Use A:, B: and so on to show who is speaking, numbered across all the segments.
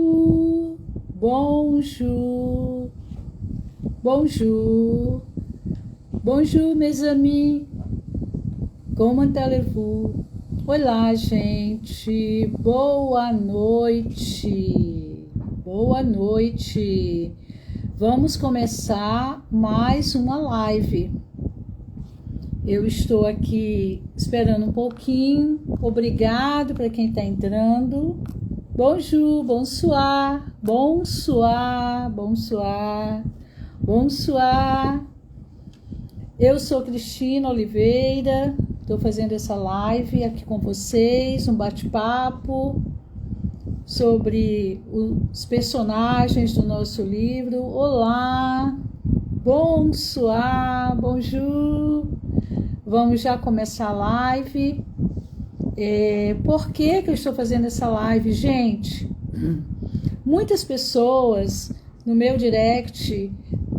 A: Bonjour, bonjour, bonjour mes amis, comment allez-vous? Olá, gente, boa noite, boa noite. Vamos começar mais uma live. Eu estou aqui esperando um pouquinho. Obrigado para quem está entrando. Bonjour, bonsoir, bonsoir, bonsoir, bonsoir. Eu sou Cristina Oliveira, estou fazendo essa live aqui com vocês, um bate-papo sobre os personagens do nosso livro. Olá, bonsoir, bonjour. Vamos já começar a live. Por que eu estou fazendo essa live, gente? Muitas pessoas no meu direct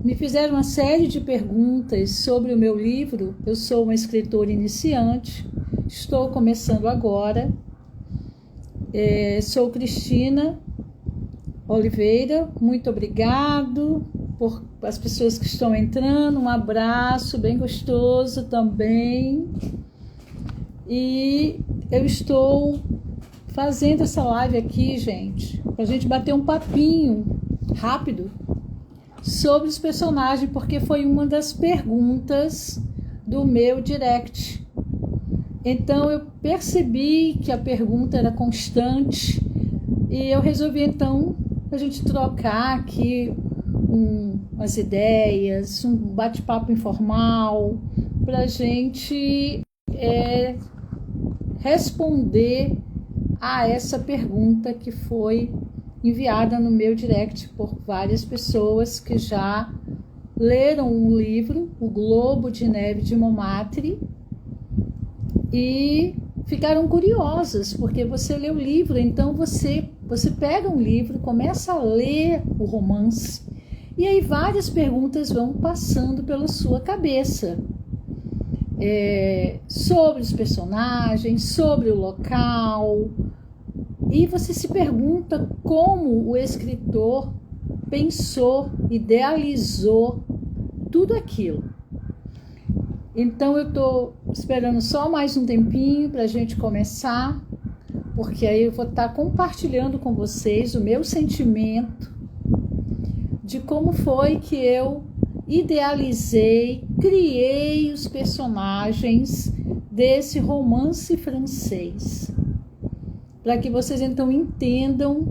A: me fizeram uma série de perguntas sobre o meu livro. Eu sou uma escritora iniciante, estou começando agora. Sou Cristina Oliveira, muito obrigado por as pessoas que estão entrando, um abraço bem gostoso também. E eu estou fazendo essa live aqui, gente, para a gente bater um papinho rápido sobre os personagens, porque foi uma das perguntas do meu direct. Então eu percebi que a pergunta era constante e eu resolvi então a gente trocar aqui umas ideias, um bate-papo informal para a gente responder a essa pergunta que foi enviada no meu direct por várias pessoas que já leram o livro O Globo de Neve de Montmartre e ficaram curiosas, porque você lê o livro, então você pega um livro, começa a ler o romance, e aí várias perguntas vão passando pela sua cabeça. Sobre os personagens, sobre o local, e você se pergunta como o escritor pensou, idealizou tudo aquilo. Então eu estou esperando só mais um tempinho para a gente começar, porque aí eu vou estar compartilhando com vocês o meu sentimento de como foi que eu idealizei, criei os personagens desse romance francês, para que vocês então entendam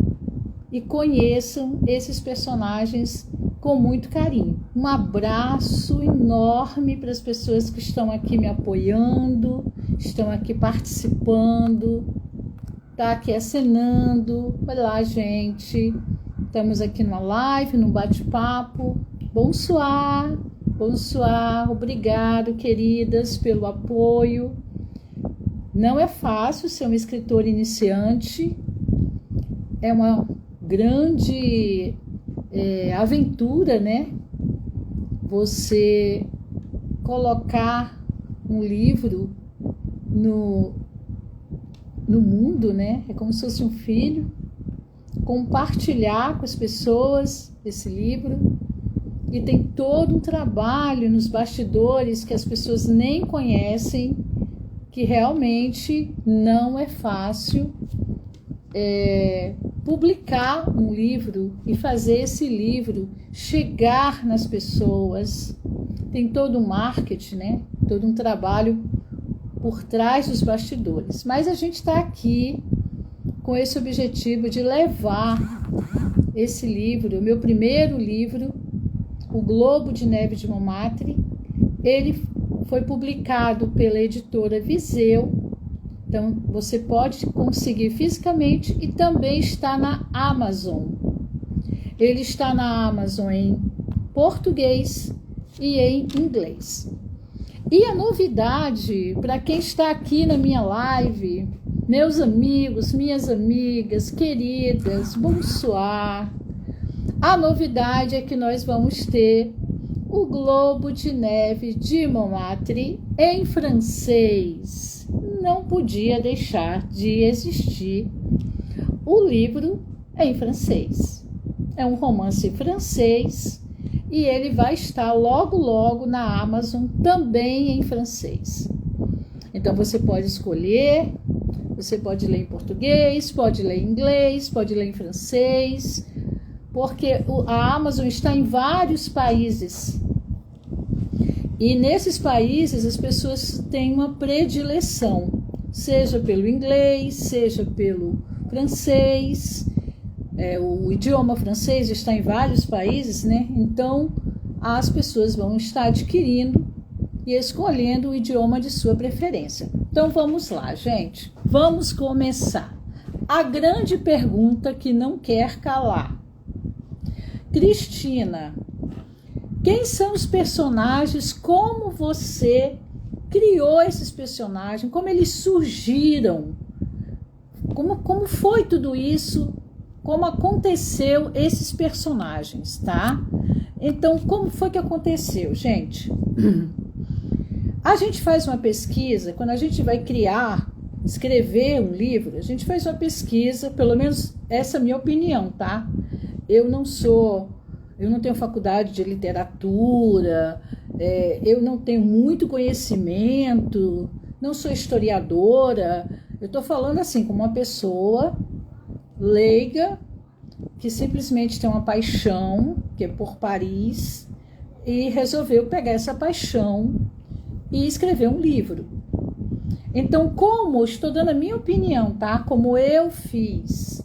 A: e conheçam esses personagens com muito carinho. Um abraço enorme para as pessoas que estão aqui me apoiando, estão aqui participando, tá aqui acenando. Olá, gente, estamos aqui numa live, num bate-papo. Bonsoir, bonsoir, obrigado, queridas, pelo apoio. Não é fácil ser uma escritora iniciante, é uma grande aventura, né? Você colocar um livro no mundo, né? É como se fosse um filho, compartilhar com as pessoas esse livro. E tem todo um trabalho nos bastidores que as pessoas nem conhecem, que realmente não é fácil publicar um livro e fazer esse livro chegar nas pessoas. Tem todo um marketing, né? Todo um trabalho por trás dos bastidores. Mas a gente está aqui com esse objetivo de levar esse livro, o meu primeiro livro, O Globo de Neve de Montmartre. Ele foi publicado pela editora Viseu, então você pode conseguir fisicamente e também está na Amazon. Ele está na Amazon em português e em inglês. E a novidade, para quem está aqui na minha live, meus amigos, minhas amigas, queridas, bonsoir, a novidade é que nós vamos ter O Globo de Neve de Montmartre em francês. Não podia deixar de existir. O livro é em francês. É um romance francês e ele vai estar logo, logo na Amazon, também em francês. Então você pode escolher, você pode ler em português, pode ler em inglês, pode ler em francês, porque a Amazon está em vários países. E nesses países as pessoas têm uma predileção, seja pelo inglês, seja pelo francês. O idioma francês está em vários países, né? Então as pessoas vão estar adquirindo e escolhendo o idioma de sua preferência. Então vamos lá, gente. Vamos começar. A grande pergunta que não quer calar. Cristina, quem são os personagens? Como você criou esses personagens? Como eles surgiram? Como foi tudo isso? Como aconteceu esses personagens, tá? Então, como foi que aconteceu, gente? A gente faz uma pesquisa, quando a gente vai escrever um livro, a gente faz uma pesquisa, pelo menos essa é a minha opinião, tá? Eu não tenho faculdade de literatura, eu não tenho muito conhecimento, não sou historiadora, eu estou falando assim, como uma pessoa leiga, que simplesmente tem uma paixão, que é por Paris, e resolveu pegar essa paixão e escrever um livro. Então, como estou dando a minha opinião, tá? Como eu fiz,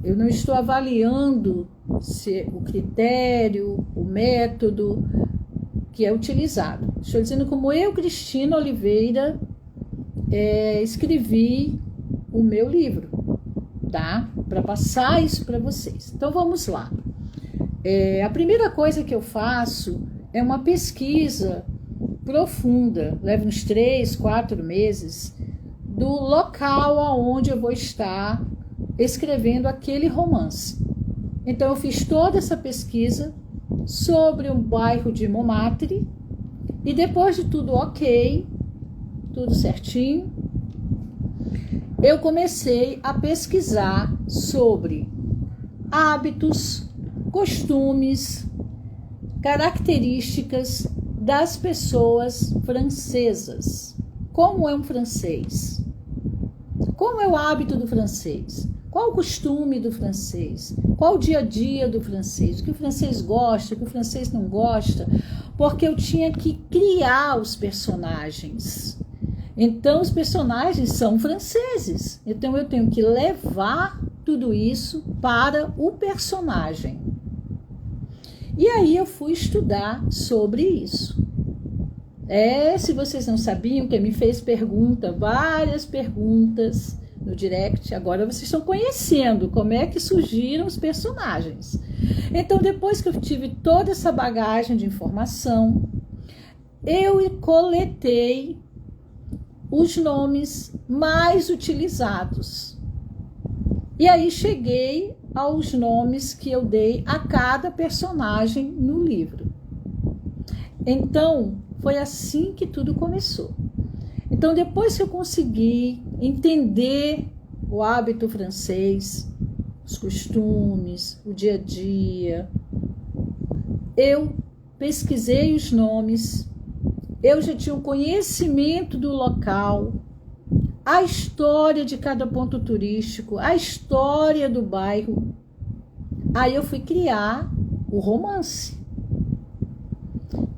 A: eu não estou avaliando se o critério, o método que é utilizado. Estou dizendo como eu, Cristina Oliveira, escrevi o meu livro, tá? Para passar isso para vocês. Então vamos lá. A primeira coisa que eu faço é uma pesquisa profunda, leva uns 3, 4 meses, do local aonde eu vou estar escrevendo aquele romance. Então eu fiz toda essa pesquisa sobre o bairro de Montmartre e depois de tudo ok, tudo certinho, eu comecei a pesquisar sobre hábitos, costumes, características das pessoas francesas. Como é um francês? Como é o hábito do francês? Qual o costume do francês? Qual o dia a dia do francês? O que o francês gosta, o que o francês não gosta? Porque eu tinha que criar os personagens. Então, os personagens são franceses. Então, eu tenho que levar tudo isso para o personagem. E aí, eu fui estudar sobre isso. Se vocês não sabiam, quem me fez várias perguntas no direct, agora vocês estão conhecendo como é que surgiram os personagens. Então, depois que eu tive toda essa bagagem de informação, eu coletei os nomes mais utilizados. E aí cheguei aos nomes que eu dei a cada personagem no livro. Então, foi assim que tudo começou. Então, depois que eu consegui entender o hábito francês, os costumes, o dia a dia, eu pesquisei os nomes, eu já tinha um conhecimento do local, a história de cada ponto turístico, a história do bairro. Aí eu fui criar o romance.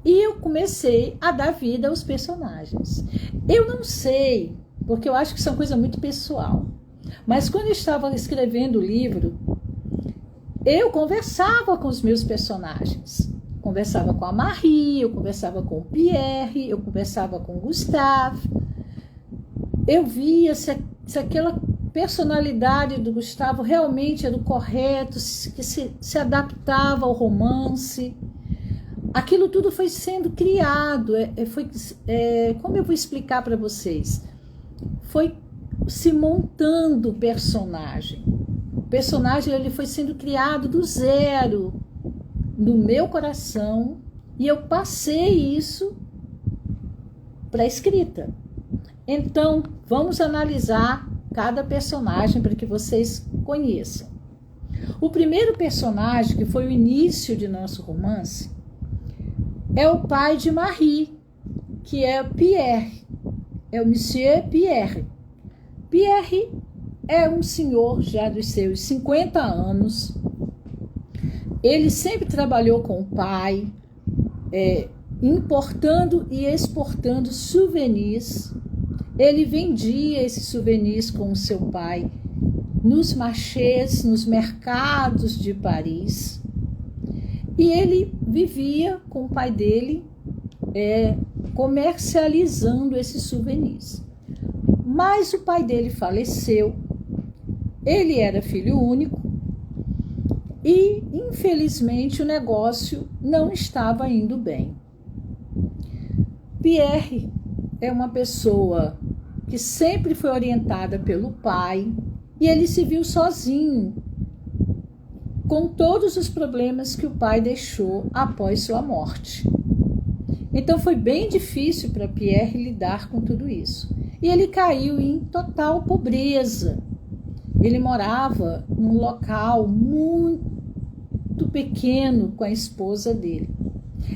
A: E eu comecei a dar vida aos personagens. Eu não sei, porque eu acho que isso é uma coisa muito pessoal. Mas quando eu estava escrevendo o livro, eu conversava com os meus personagens. Conversava com a Marie, eu conversava com o Pierre, eu conversava com o Gustave. Eu via se aquela personalidade do Gustavo realmente era o correto, que se adaptava ao romance. Aquilo tudo foi sendo criado, como eu vou explicar para vocês? Foi se montando o personagem. O personagem ele foi sendo criado do zero no meu coração e eu passei isso para a escrita. Então, vamos analisar cada personagem para que vocês conheçam. O primeiro personagem, que foi o início de nosso romance, é o pai de Marie, que é Pierre, é o Monsieur Pierre. Pierre é um senhor já dos seus 50 anos. Ele sempre trabalhou com o pai, importando e exportando souvenirs. Ele vendia esses souvenirs com o seu pai nos marchés, nos mercados de Paris. E ele vivia com o pai dele comercializando esses souvenirs. Mas o pai dele faleceu, ele era filho único e, infelizmente, o negócio não estava indo bem. Pierre é uma pessoa que sempre foi orientada pelo pai e ele se viu sozinho com todos os problemas que o pai deixou após sua morte. Então foi bem difícil para Pierre lidar com tudo isso. E ele caiu em total pobreza. Ele morava num local muito pequeno com a esposa dele.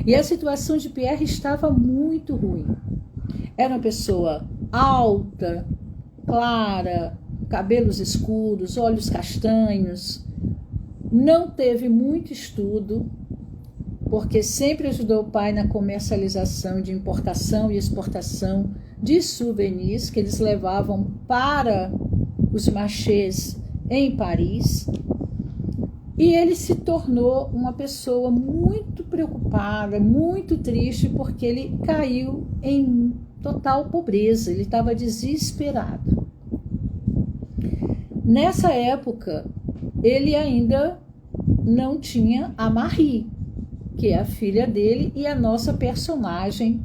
A: E a situação de Pierre estava muito ruim. Era uma pessoa alta, clara, cabelos escuros, olhos castanhos. Não teve muito estudo, porque sempre ajudou o pai na comercialização de importação e exportação de souvenirs que eles levavam para os marchés em Paris. E ele se tornou uma pessoa muito preocupada, muito triste, porque ele caiu em total pobreza, ele estava desesperado. Nessa época, ele ainda não tinha a Marie, que é a filha dele e a nossa personagem,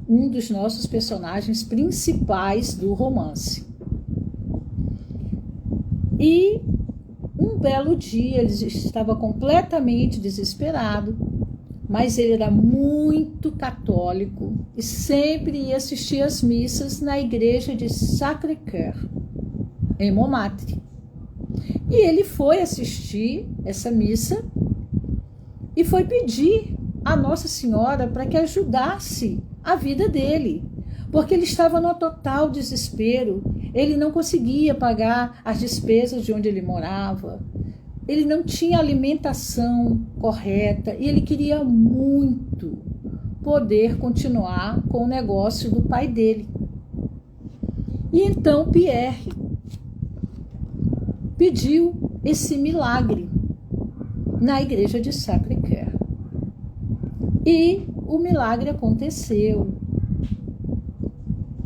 A: um dos nossos personagens principais do romance. E um belo dia ele estava completamente desesperado, mas ele era muito católico e sempre ia assistir às missas na igreja de Sacré-Cœur, em Montmartre. E ele foi assistir essa missa e foi pedir a Nossa Senhora para que ajudasse a vida dele, porque ele estava no total desespero. Ele não conseguia pagar as despesas de onde ele morava, ele não tinha alimentação correta e ele queria muito poder continuar com o negócio do pai dele. E então Pierre pediu esse milagre na igreja de Sacré-Cœur. E o milagre aconteceu.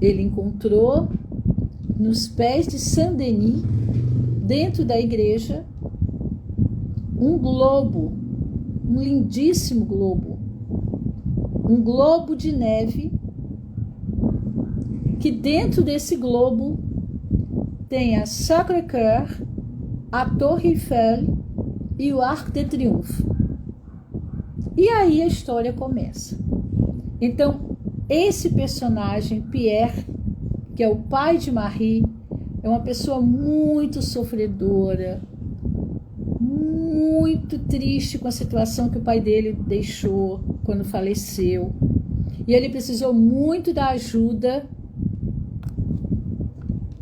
A: Ele encontrou nos pés de Saint-Denis, dentro da igreja, um globo, um lindíssimo globo, um globo de neve, que dentro desse globo tem a Sacré-Cœur, a Torre Eiffel e o Arc de Triomphe. E aí a história começa. Então, esse personagem, Pierre, que é o pai de Marie, é uma pessoa muito sofredora, muito triste com a situação que o pai dele deixou quando faleceu. E ele precisou muito da ajuda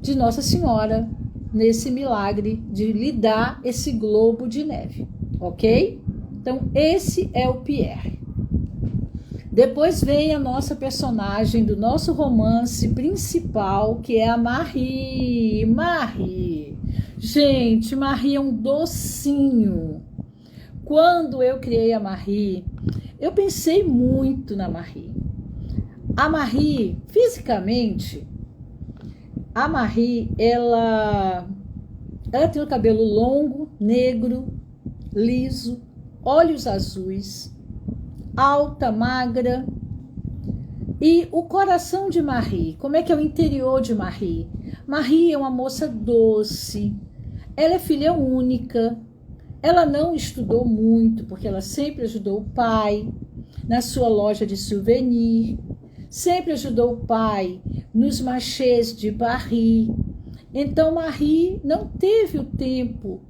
A: de Nossa Senhora nesse milagre de lhe dar esse globo de neve, ok? Então, esse é o Pierre. Depois vem a nossa personagem do nosso romance principal, que é a Marie. Marie. Gente, Marie é um docinho. Quando eu criei a Marie, eu pensei muito na Marie. A Marie, fisicamente, a Marie, ela tem o cabelo longo, negro, liso, olhos azuis, alta, magra. E o coração de Marie, como é que é o interior de Marie? Marie é uma moça doce, ela é filha única, ela não estudou muito, porque ela sempre ajudou o pai na sua loja de souvenir, sempre ajudou o pai nos marchés de Paris. Então Marie não teve o tempo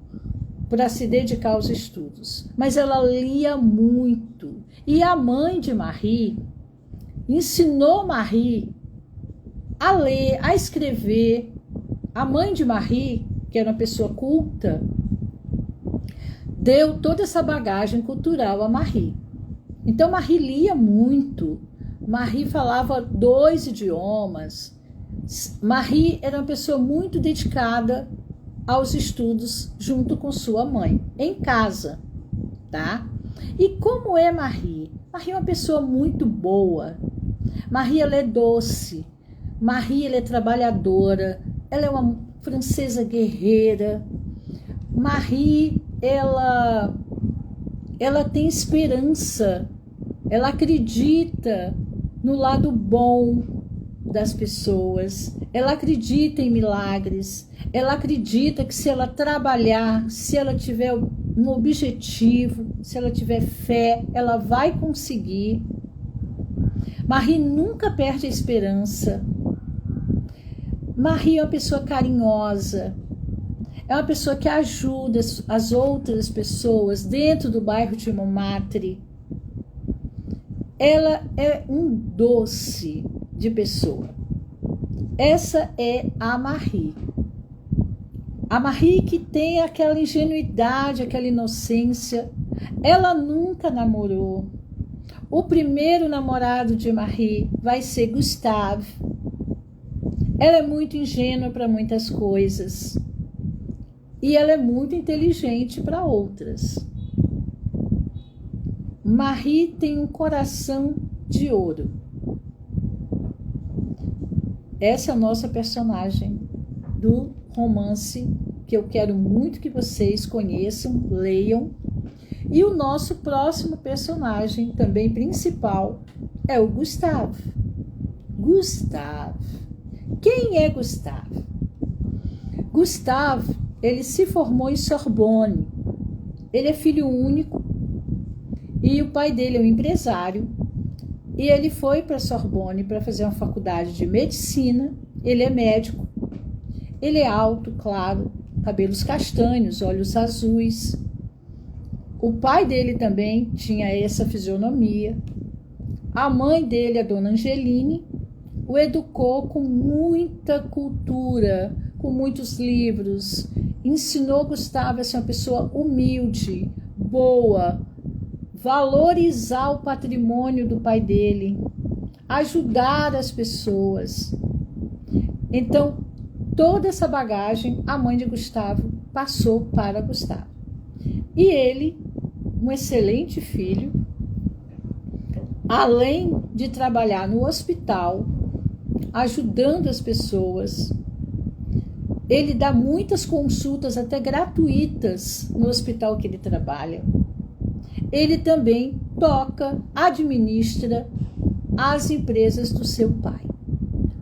A: para se dedicar aos estudos, mas ela lia muito. E a mãe de Marie ensinou Marie a ler, a escrever. A mãe de Marie, que era uma pessoa culta, deu toda essa bagagem cultural a Marie. Então Marie lia muito. Marie falava 2 idiomas. Marie era uma pessoa muito dedicada aos estudos junto com sua mãe, em casa, tá? E como é Marie? Marie é uma pessoa muito boa. Marie, ela é doce. Marie, ela é trabalhadora. Ela é uma francesa guerreira. Marie, ela tem esperança. Ela acredita no lado bom das pessoas. Ela acredita em milagres. Ela acredita que se ela trabalhar, se ela tiver um objetivo, se ela tiver fé, ela vai conseguir. Marie nunca perde a esperança. Marie é uma pessoa carinhosa. É uma pessoa que ajuda as outras pessoas dentro do bairro de Montmartre. Ela é um doce de pessoa. Essa é a Marie. A Marie que tem aquela ingenuidade, aquela inocência. Ela nunca namorou. O primeiro namorado de Marie vai ser Gustave. Ela é muito ingênua para muitas coisas. E ela é muito inteligente para outras. Marie tem um coração de ouro. Essa é a nossa personagem do romance que eu quero muito que vocês conheçam, leiam. E o nosso próximo personagem, também principal, é o Gustave. Gustave. Quem é Gustave? Gustave, ele se formou em Sorbonne. Ele é filho único e o pai dele é um empresário. E ele foi para Sorbonne para fazer uma faculdade de medicina. Ele é médico. Ele é alto, claro, cabelos castanhos, olhos azuis. O pai dele também tinha essa fisionomia. A mãe dele, a dona Angeline, o educou com muita cultura, com muitos livros. Ensinou Gustave a ser uma pessoa humilde, boa, valorizar o patrimônio do pai dele, ajudar as pessoas. Então, toda essa bagagem a mãe de Gustavo passou para Gustavo. E ele, um excelente filho, além de trabalhar no hospital, ajudando as pessoas, ele dá muitas consultas, até gratuitas, no hospital que ele trabalha. Ele também toca, administra as empresas do seu pai.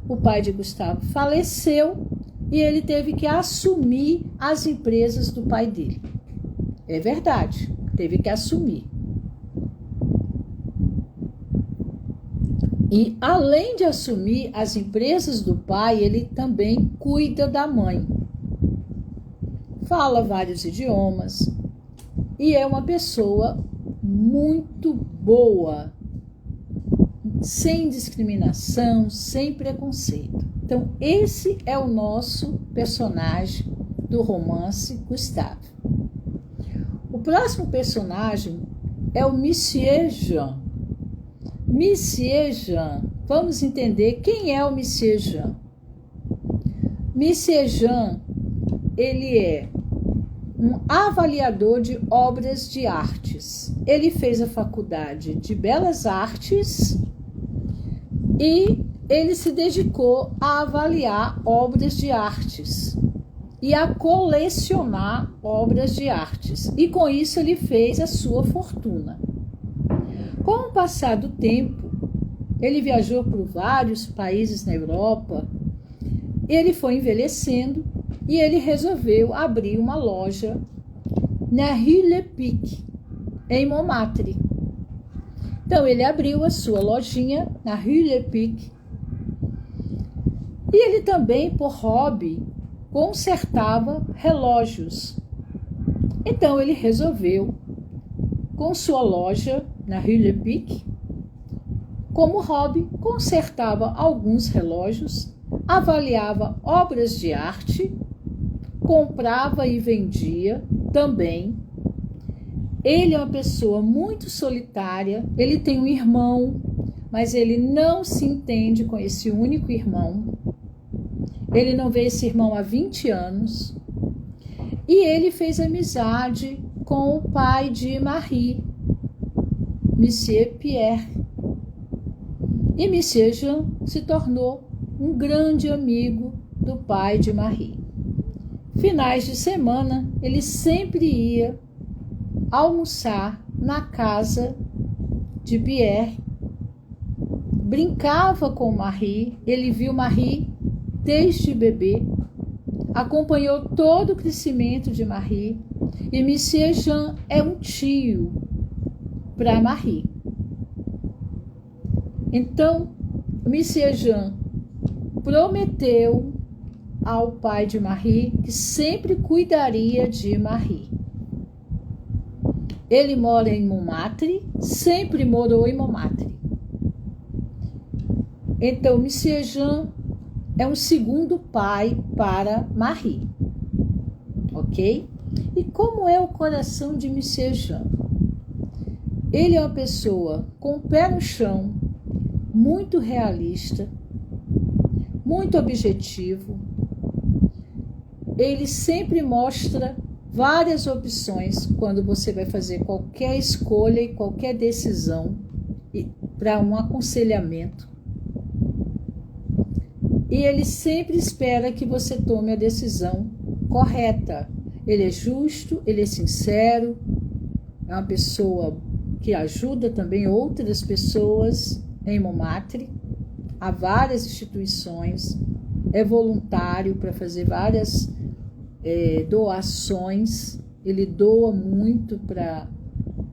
A: O pai de Gustavo faleceu e ele teve que assumir as empresas do pai dele. É verdade, teve que assumir. E além de assumir as empresas do pai, ele também cuida da mãe. Fala vários idiomas e é uma pessoa muito boa, sem discriminação, sem preconceito. Então, esse é o nosso personagem do romance Gustave. O próximo personagem é o Monsieur Jean. Monsieur Jean, vamos entender quem é o Monsieur Jean. Monsieur Jean, ele é um avaliador de obras de artes. Ele fez a faculdade de Belas Artes e ele se dedicou a avaliar obras de artes e a colecionar obras de artes. E com isso ele fez a sua fortuna. Com o passar do tempo, ele viajou por vários países na Europa, ele foi envelhecendo e ele resolveu abrir uma loja na Rue Lepic, em Montmartre. Então ele abriu a sua lojinha na Rue Lepic e ele também, por hobby, consertava relógios. Então ele resolveu, com sua loja na Rue Le Pic, como hobby, consertava alguns relógios, avaliava obras de arte, comprava e vendia também. Ele é uma pessoa muito solitária, ele tem um irmão, mas ele não se entende com esse único irmão. Ele não vê esse irmão há 20 anos. E ele fez amizade com o pai de Marie, Monsieur Pierre. E Monsieur Jean se tornou um grande amigo do pai de Marie. Finais de semana, ele sempre ia almoçar na casa de Pierre, brincava com Marie, ele viu Marie desde bebê, acompanhou todo o crescimento de Marie, e Monsieur Jean é um tio para Marie. Então, Monsieur Jean prometeu ao pai de Marie que sempre cuidaria de Marie. Ele mora em Montmartre, sempre morou em Montmartre. Então, Monsieur Jean é um segundo pai para Marie, ok? E como é o coração de Monsieur Jean? Ele é uma pessoa com o pé no chão, muito realista, muito objetivo. Ele sempre mostra várias opções quando você vai fazer qualquer escolha e qualquer decisão para um aconselhamento. E ele sempre espera que você tome a decisão correta. Ele é justo, ele é sincero, é uma pessoa que ajuda também outras pessoas em Montmartre. Há várias instituições, é voluntário para fazer várias doações. Ele doa muito para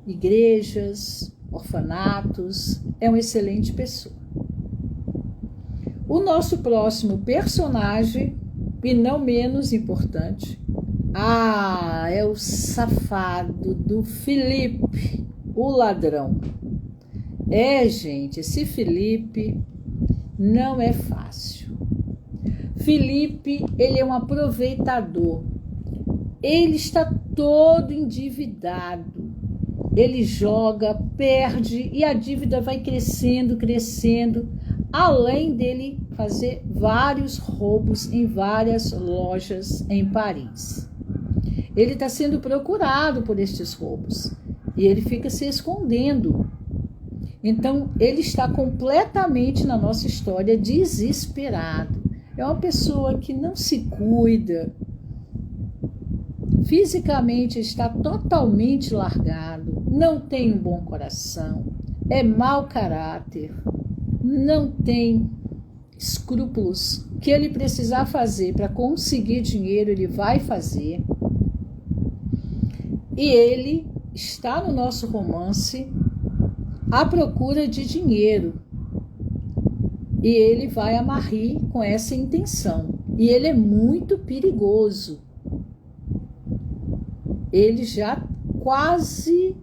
A: igrejas, orfanatos, é uma excelente pessoa. O nosso próximo personagem, e não menos importante, é o safado do Philippe, o ladrão. Gente, esse Philippe não é fácil. Philippe, ele é um aproveitador. Ele está todo endividado. Ele joga, perde e a dívida vai crescendo, crescendo. Além dele fazer vários roubos em várias lojas em Paris. Ele está sendo procurado por estes roubos e ele fica se escondendo. Então, ele está completamente na nossa história desesperado. É uma pessoa que não se cuida, fisicamente está totalmente largado, não tem um bom coração, é mau caráter, não tem escrúpulos. O que ele precisar fazer para conseguir dinheiro, ele vai fazer. E ele está no nosso romance à procura de dinheiro. E ele vai a Marie com essa intenção. E ele é muito perigoso. Ele já quase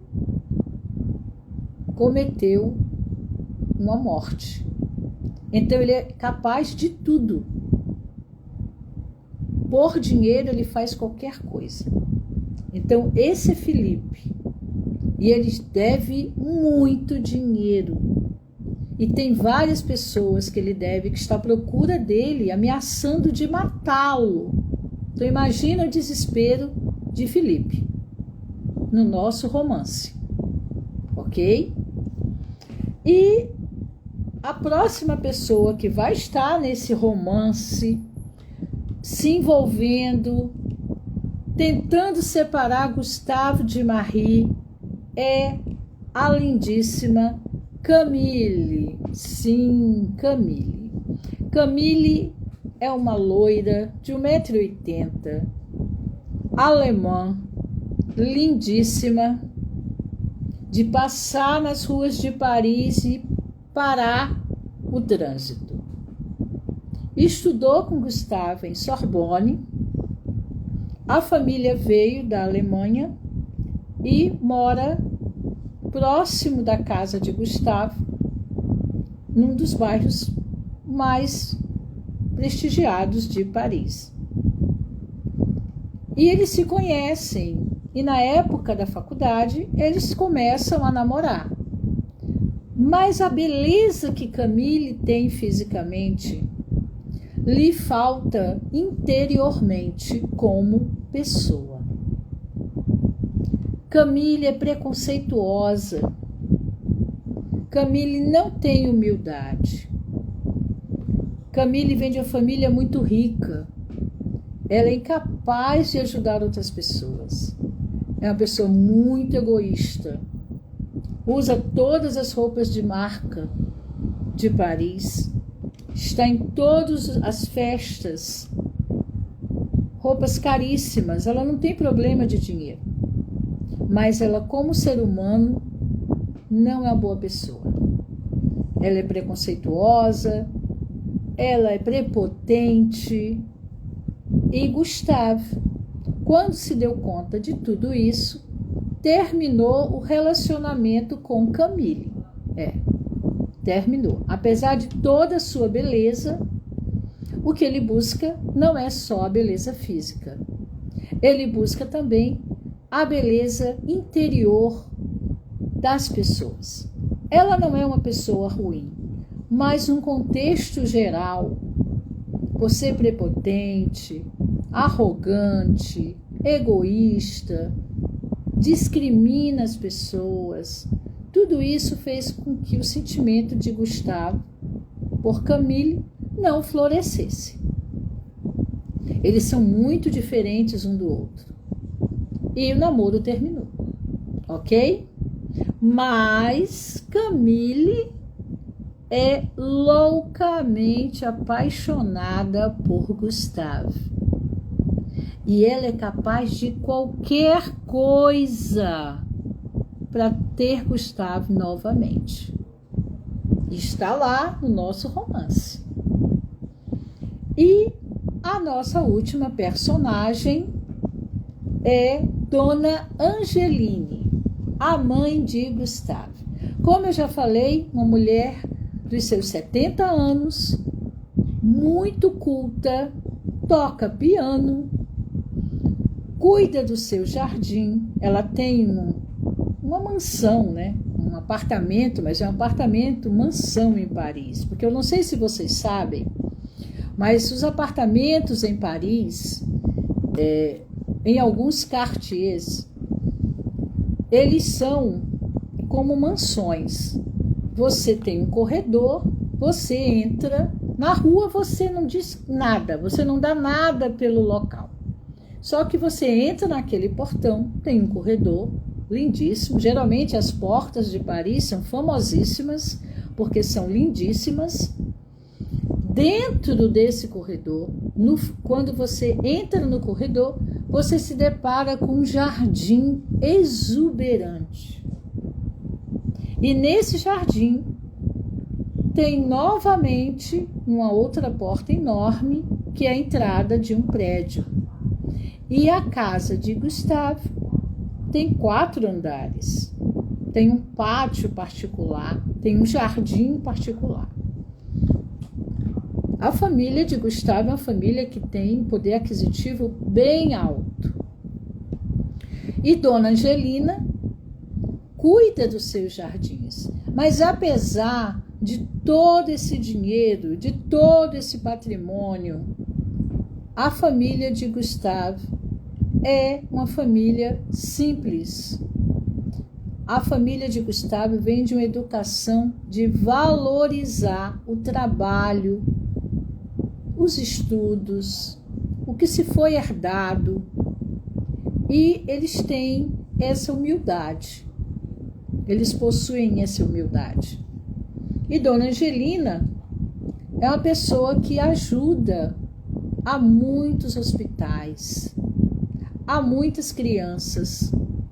A: cometeu uma morte. Então ele é capaz de tudo. Por dinheiro ele faz qualquer coisa. Então esse é Philippe. E ele deve muito dinheiro. E tem várias pessoas que ele deve, que está à procura dele, ameaçando de matá-lo. Então imagina o desespero de Philippe no nosso romance. Ok? E a próxima pessoa que vai estar nesse romance, se envolvendo, tentando separar Gustave de Marie, é a lindíssima Camille. Sim, Camille. Camille é uma loira de 1,80 m, alemã, lindíssima, de passar nas ruas de Paris e parar o trânsito. Estudou com Gustave em Sorbonne, A família veio da Alemanha e mora próximo da casa de Gustavo, num dos bairros mais prestigiados de Paris. E eles se conhecem, e na época da faculdade eles começam a namorar. Mas a beleza que Camille tem fisicamente lhe falta interiormente como pessoa. Camille é preconceituosa. Camille não tem humildade. Camille vem de uma família muito rica. Ela é incapaz de ajudar outras pessoas. É uma pessoa muito egoísta. Usa todas as roupas de marca de Paris. Está em todas as festas. Roupas caríssimas. Ela não tem problema de dinheiro. Mas ela, como ser humano, não é uma boa pessoa. Ela é preconceituosa, ela é prepotente. E Gustavo, quando se deu conta de tudo isso, terminou o relacionamento com Camille. Terminou. Apesar de toda a sua beleza, o que ele busca não é só a beleza física. Ele busca também a beleza interior das pessoas. Ela não é uma pessoa ruim, mas num contexto geral, por ser prepotente, arrogante, egoísta, discrimina as pessoas. Tudo isso fez com que o sentimento de Gustavo por Camille não florescesse. Eles são muito diferentes um do outro. E o namoro terminou, ok? Mas Camille é loucamente apaixonada por Gustavo. E ela é capaz de qualquer coisa para ter Gustavo novamente. Está lá no nosso romance. E a nossa última personagem é Dona Angeline, a mãe de Gustavo. Como eu já falei, uma mulher dos seus 70 anos, muito culta, toca piano, cuida do seu jardim. Ela tem uma mansão, né? Um apartamento, mas é um apartamento mansão em Paris. Porque eu não sei se vocês sabem, mas os apartamentos em Paris, em alguns quartiers, eles são como mansões. Você tem um corredor, você entra, na rua você não diz nada, você não dá nada pelo local. Só que você entra naquele portão, tem um corredor lindíssimo. Geralmente as portas de Paris são famosíssimas, porque são lindíssimas. Dentro desse corredor, quando você entra no corredor, você se depara com um jardim exuberante. E nesse jardim tem novamente uma outra porta enorme, que é a entrada de um prédio. E a casa de Gustavo tem 4 andares. Tem um pátio particular, tem um jardim particular. A família de Gustavo é uma família que tem poder aquisitivo bem alto. E Dona Angelina cuida dos seus jardins. Mas apesar de todo esse dinheiro, de todo esse patrimônio, a família de Gustavo é uma família simples. A família de Gustavo vem de uma educação de valorizar o trabalho, os estudos, o que se foi herdado. E eles têm essa humildade. Eles possuem essa humildade. E Dona Angelina é uma pessoa que ajuda a muitos hospitais, a muitas crianças,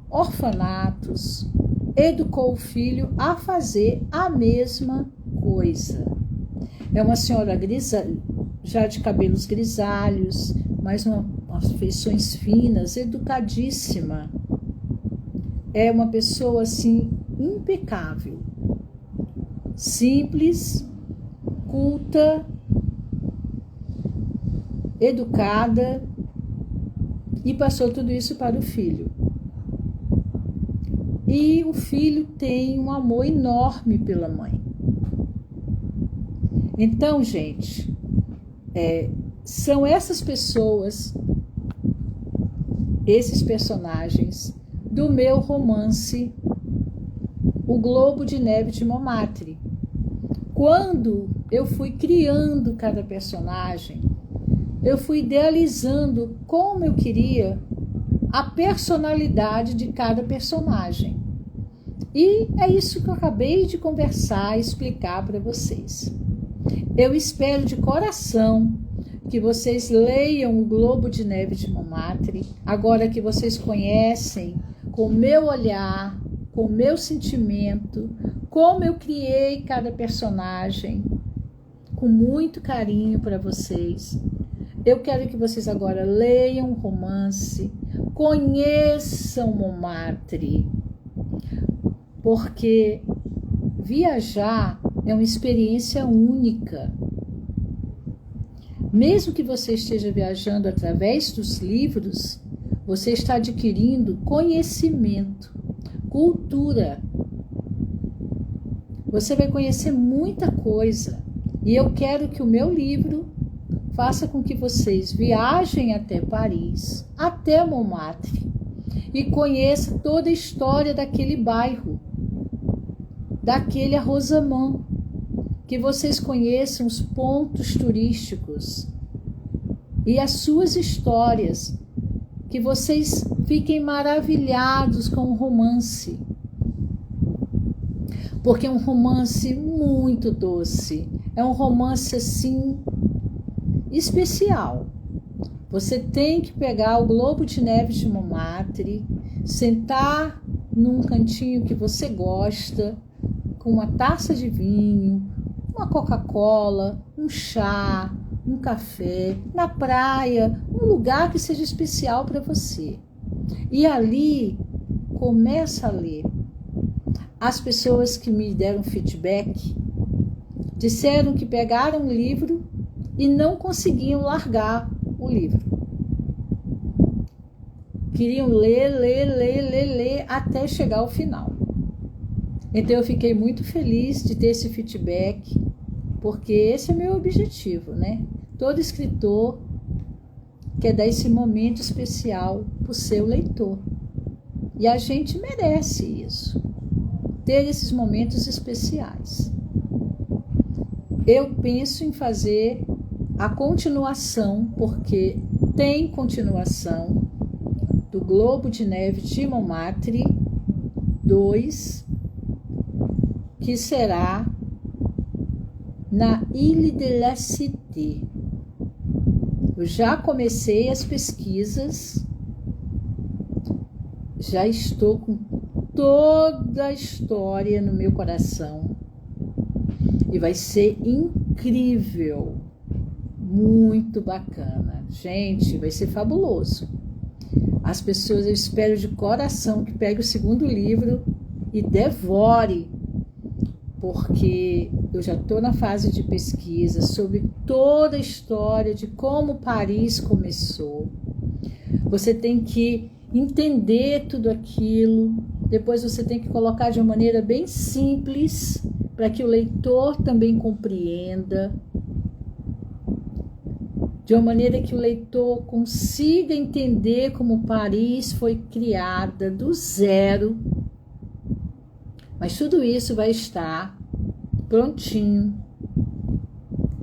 A: orfanatos, educou o filho a fazer a mesma coisa. É uma senhora já de cabelos grisalhos, mas uma umas feições finas, educadíssima. É uma pessoa assim impecável, simples, culta, educada, e passou tudo isso para o filho. E o filho tem um amor enorme pela mãe. Então, gente, são essas pessoas, esses personagens do meu romance O Globo de Neve de Montmartre. Quando eu fui criando cada personagem, eu fui idealizando como eu queria a personalidade de cada personagem. E é isso que eu acabei de conversar e explicar para vocês. Eu espero de coração que vocês leiam O Globo de Neve de Montmartre, agora que vocês conhecem com o meu olhar, com o meu sentimento, como eu criei cada personagem, com muito carinho para vocês. Eu quero que vocês agora leiam o romance, conheçam Montmartre, porque viajar é uma experiência única. Mesmo que você esteja viajando através dos livros, você está adquirindo conhecimento, cultura. Você vai conhecer muita coisa. E eu quero que o meu livro faça com que vocês viajem até Paris, até Montmartre, e conheçam toda a história daquele bairro, daquele arrozamão, que vocês conheçam os pontos turísticos e as suas histórias, que vocês fiquem maravilhados com o romance, porque é um romance muito doce, é um romance assim especial. Você tem que pegar o Globo de Neve de Montmartre, sentar num cantinho que você gosta, com uma taça de vinho, uma Coca-Cola, um chá, um café, na praia, um lugar que seja especial para você. E ali, começa a ler. As pessoas que me deram feedback disseram que pegaram o livro e não conseguiam largar o livro. Queriam ler até chegar ao final. Então eu fiquei muito feliz de ter esse feedback, porque esse é meu objetivo, né? Todo escritor quer dar esse momento especial para o seu leitor. E a gente merece isso, ter esses momentos especiais. Eu penso em fazer a continuação, porque tem continuação do Globo de Neve de Montmartre 2, que será na Ile de la Cité. Eu já comecei as pesquisas, já estou com toda a história no meu coração e vai ser incrível. Muito bacana. Gente, vai ser fabuloso. As pessoas, eu espero de coração que pegue o segundo livro e devore, porque eu já estou na fase de pesquisa sobre toda a história de como Paris começou. Você tem que entender tudo aquilo, depois você tem que colocar de uma maneira bem simples, para que o leitor também compreenda, de uma maneira que o leitor consiga entender como Paris foi criada do zero. Mas tudo isso vai estar prontinho.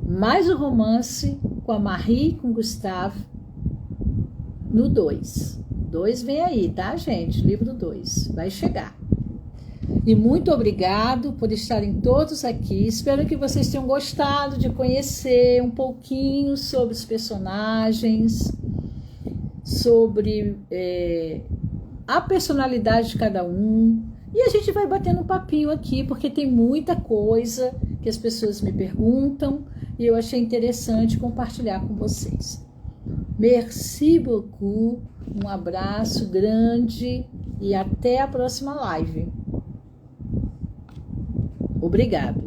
A: Mais o romance com a Marie e com o Gustave no 2. 2 vem aí, tá, gente? Livro 2 vai chegar. E muito obrigado por estarem todos aqui. Espero que vocês tenham gostado de conhecer um pouquinho sobre os personagens, sobre a personalidade de cada um. E a gente vai batendo um papinho aqui, porque tem muita coisa que as pessoas me perguntam e eu achei interessante compartilhar com vocês. Merci beaucoup, um abraço grande e até a próxima live. Obrigado.